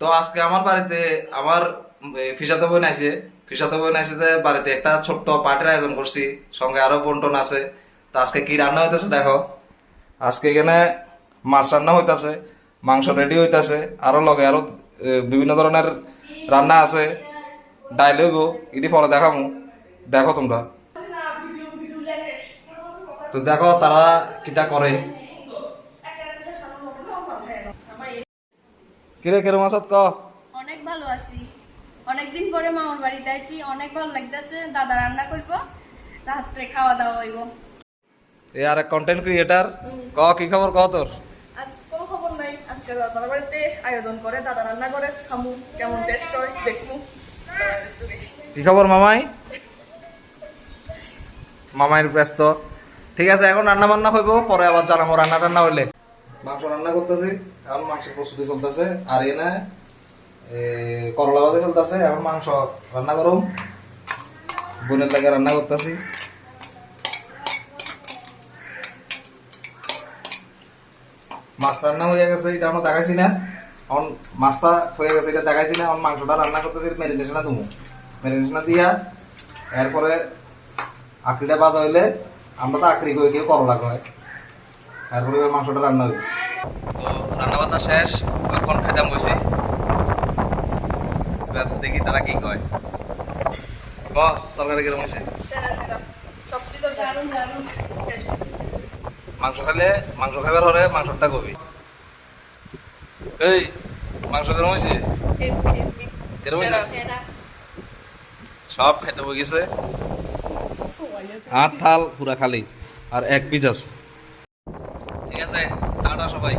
তো আজকে আমার বাড়িতে আমার ফিসাতো বোন আছে। ফিসাতো বোন আছে যে বাড়িতে একটা ছোট্ট পার্টির আয়োজন করছি, সঙ্গে আরো বন্টন আছে। তো আজকে কি রান্না হইতেছে দেখো। আজকে এখানে মাছ রান্না হইতাছে, মাংস রেডি হইতাছে, আরো লগে আরো বিভিন্ন ধরনের রান্না আছে। ডাইল হইব, ইডি পরে দেখামু, দেখো তোমরা। তো দেখো তারা কিটা করে। কিরে কিরম আছত ক? অনেক ভালো আছি। অনেকদিন পরে মামার বাড়িতে আইছি, অনেক ভালো লাগতেছে। দাদা রান্না করবো, রাত্রে খাওয়া দাওয়া হইব। এ আর কন্টেন্ট ক্রিয়েটার, ক কি খবর ক তোর? আজ কোনো খবর নাই। আজকে দাদার বাড়িতে আয়োজন করে, দাদা রান্না করে, খামু, কেমন টেস্ট হয় দেখমু। কি খবর মামাই? মামাইর ব্যস্ত। ঠিক আছে, এখন রান্না বান্না হইব, পরে আবার জানাবো রান্না টান্না হইলে। মাংস রান্না করতেছি, এখন মাংসের প্রস্তুতি চলতেছে। আর এনে করলা ভাজি চলতেছে, এখন মাংস রান্না করুম। বোনের লাগে রান্না করতেছি। মাছ রান্না হয়ে গেছে, এটা আমরা দেখাইছি না। এখন মাছটা হয়ে গেছে, এটা দেখাইছি না। এখন মাংসটা রান্না করতেছি, ম্যারিনেশনে দেবো। ম্যারিনেশনে দিয়া এরপরে আকড়িটা ভাজা হইলে, আমরা তো আকড়ি কই, কেউ করলা কয়, এরপরে মাংসটা রান্না হইবে। তো রান্না বান্না শেষ, এখন খেতাম বসি। এবার দেখি তারা কি কয়। ক তরকারি কিরকম হয়েছে? সেরা সেরা সব কিছু তো দারুণ দারুণ। টেস্ট আছে। মাংস খাইলে, মাংস খাইবার হলে মাংসটা কবি। এই মাংস কিরকম হয়েছে? কিরকম হয়েছে? সেরা। সব খাইতে বই গেছে, হাত থাল পুরা খালি, আর এক পিস আছে। ঠিক আছে, টাটা সবাই।